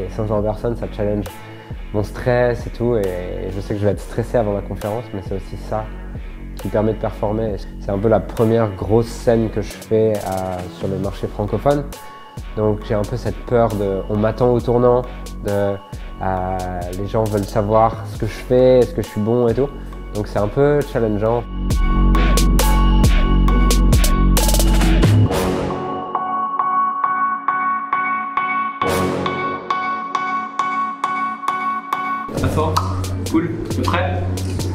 et 500 personnes, ça challenge mon stress et tout, et je sais que je vais être stressé avant la conférence, mais c'est aussi ça qui permet de performer. C'est un peu la première grosse scène que je fais sur le marché francophone, donc j'ai un peu cette peur de on m'attend au tournant, les gens veulent savoir ce que je fais, est-ce que je suis bon et tout, donc c'est un peu challengeant. Fort, cool, t'es prêt?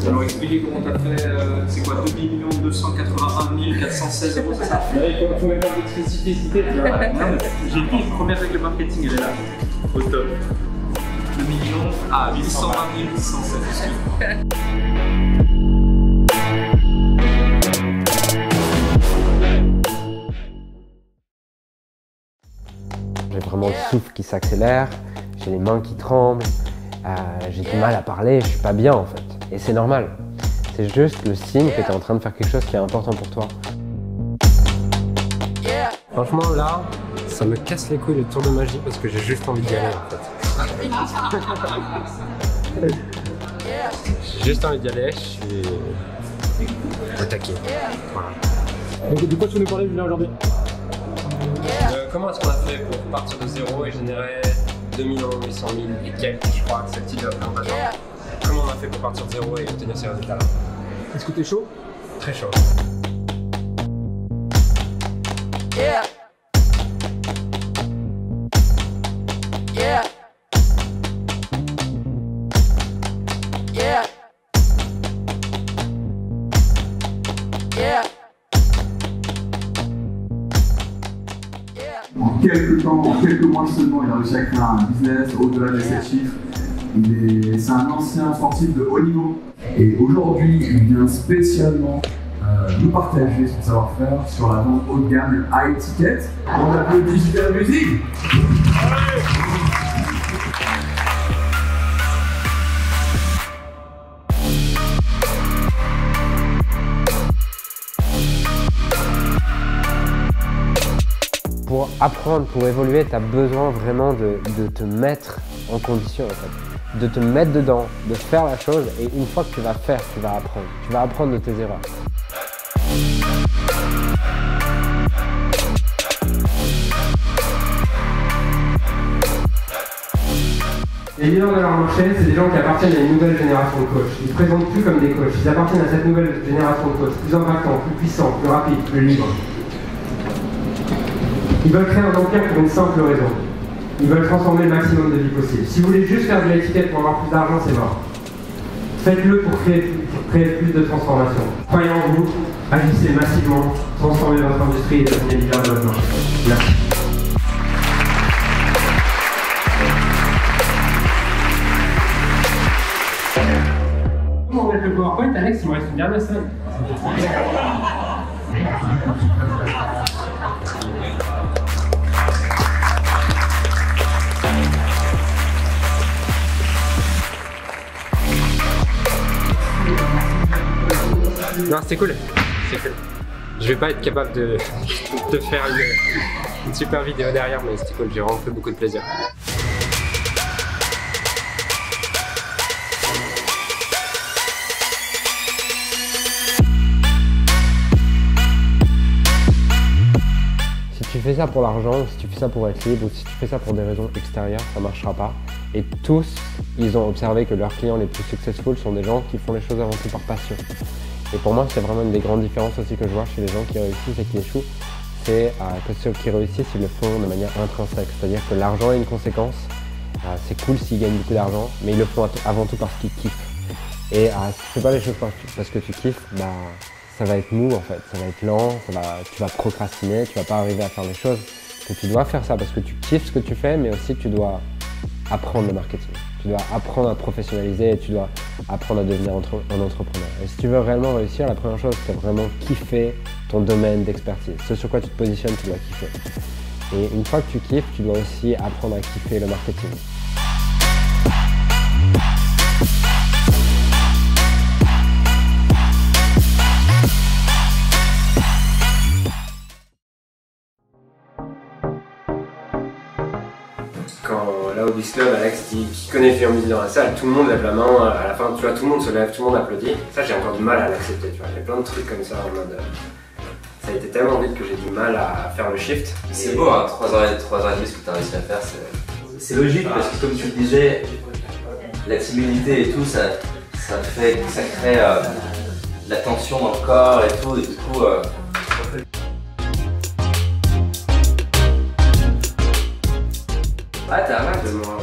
Alors expliquer comment t'as fait, c'est quoi, 2 281 416 €, c'est ça? Là, il faut mettre l'électricité, J'ai dit, première règle marketing, elle est là, au top. 2 820 116, excuse-moi. J'ai vraiment le souffle qui s'accélère, j'ai les mains qui tremblent. J'ai du mal à parler, je suis pas bien en fait. Et c'est normal. C'est juste le signe que tu es en train de faire quelque chose qui est important pour toi. Franchement là, ça me casse les couilles le tour de magie parce que j'ai juste envie d'y aller en fait. J'ai juste envie d'y aller, je suis au taquet. Voilà. Donc de quoi tu veux nous parler Julien aujourd'hui? Comment est-ce qu'on a fait pour partir de zéro et générer 2 800 000 et quelques, je crois, que c'est le titre de la présentation. Comment on a fait pour partir de zéro et obtenir ces résultats-là? Est-ce que t'es chaud? Très chaud. Yeah. Yeah. Yeah. Yeah. En quelques temps, en quelques mois seulement, il a réussi à créer un business au-delà des 7 chiffres. C'est un ancien sportif de haut niveau. Et aujourd'hui, il vient spécialement nous partager son savoir-faire sur la vente haut de gamme, le high ticket. On applaudit Super Music. Pour apprendre, pour évoluer, tu as besoin vraiment de te mettre en condition en fait. De te mettre dedans, de faire la chose, et une fois que tu vas faire, tu vas apprendre. Tu vas apprendre de tes erreurs. Les leaders de leur marché, c'est des gens qui appartiennent à une nouvelle génération de coachs. Ils ne se présentent plus comme des coachs, ils appartiennent à cette nouvelle génération de coachs, plus impactants, plus puissants, plus rapides, plus libres. Ils veulent créer un empire pour une simple raison. Ils veulent transformer le maximum de vie possible. Si vous voulez juste faire de l'étiquette pour avoir plus d'argent, c'est mort. Faites-le pour créer plus de transformation. Croyez en vous, agissez massivement, transformez votre industrie et devenez leader de votre marché. Merci. Comment on met le PowerPoint, Alex? Il me reste une dernière slide. Non, c'est cool. C'est cool. Je vais pas être capable de faire une super vidéo derrière, mais c'était cool. J'ai vraiment fait beaucoup de plaisir. Si tu fais ça pour l'argent, si tu fais ça pour être libre, ou si tu fais ça pour des raisons extérieures, ça marchera pas. Et tous, ils ont observé que leurs clients les plus successful sont des gens qui font les choses avant tout par passion. Et pour moi, c'est vraiment une des grandes différences aussi que je vois chez les gens qui réussissent et qui échouent. C'est que ceux qui réussissent, ils le font de manière intrinsèque. C'est-à-dire que l'argent est une conséquence. C'est cool s'ils gagnent beaucoup d'argent, mais ils le font avant tout parce qu'ils kiffent. Et si tu fais pas les choses parce que tu kiffes, ça va être mou en fait. Ça va être lent, tu vas procrastiner, tu vas pas arriver à faire les choses. Que tu dois faire ça parce que tu kiffes ce que tu fais, mais aussi tu dois apprendre le marketing. Tu dois apprendre à professionnaliser et tu dois apprendre à devenir un entrepreneur. Et si tu veux réellement réussir, la première chose, c'est vraiment kiffer ton domaine d'expertise. Ce sur quoi tu te positionnes, tu dois kiffer. Et une fois que tu kiffes, tu dois aussi apprendre à kiffer le marketing. Là au Police Club, Alex qui connaît Fillon Midi dans la salle, tout le monde lève la main, à la fin, tu vois, tout le monde se lève, tout le monde applaudit. Ça, j'ai encore du mal à l'accepter, tu vois. Il y a plein de trucs comme ça en mode. Ça a été tellement vite que j'ai du mal à faire le shift. C'est beau, hein, 3h30 ce que tu as réussi à faire. C'est logique parce que, comme tu le disais, la timidité et tout, ça crée de la tension dans le corps et tout, et du coup. Ah, t'as mal de moi.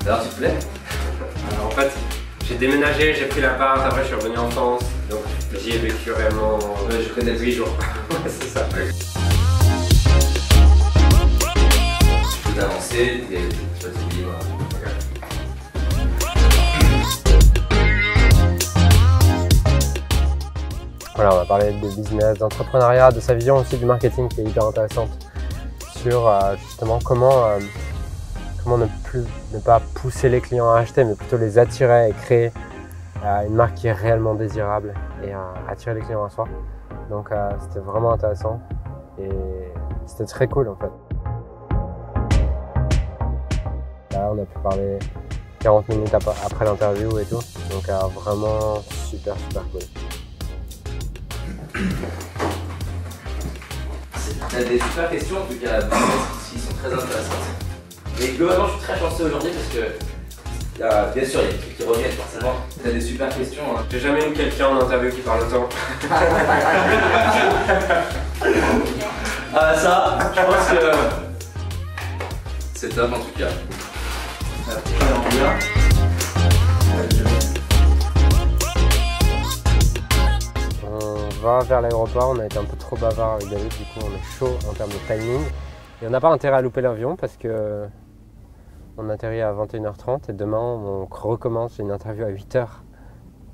Alors, tu te plais? Alors, en fait, j'ai déménagé, j'ai pris l'appart, après je suis revenu en France, donc j'y ai vécu réellement. Je connais 8 jours. Ouais, c'est ça. Tu peux avancer, tu vas te libre. Voilà, on va parler de business, d'entrepreneuriat, de sa vision aussi du marketing qui est hyper intéressante sur justement comment ne pas pousser les clients à acheter, mais plutôt les attirer et créer une marque qui est réellement désirable et attirer les clients à soi. Donc c'était vraiment intéressant et c'était très cool en fait. Là, on a pu parler 40 minutes après l'interview et tout, donc vraiment super cool. T'as des super questions en tout cas qui sont très intéressantes. Et globalement, je suis très chanceux aujourd'hui parce que, bien sûr, il y a des trucs qui reviennent forcément. T'as des super questions. Hein. J'ai jamais eu quelqu'un en interview qui parle autant. Ah ça, je pense que c'est top en tout cas. On va vers l'aéroport, on a été un peu trop bavard avec David, du coup on est chaud en termes de timing. Et on n'a pas intérêt à louper l'avion parce que on atterrit à 21h30 et demain on recommence, j'ai une interview à 8h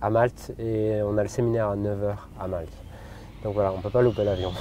à Malte et on a le séminaire à 9h à Malte. Donc voilà, on ne peut pas louper l'avion.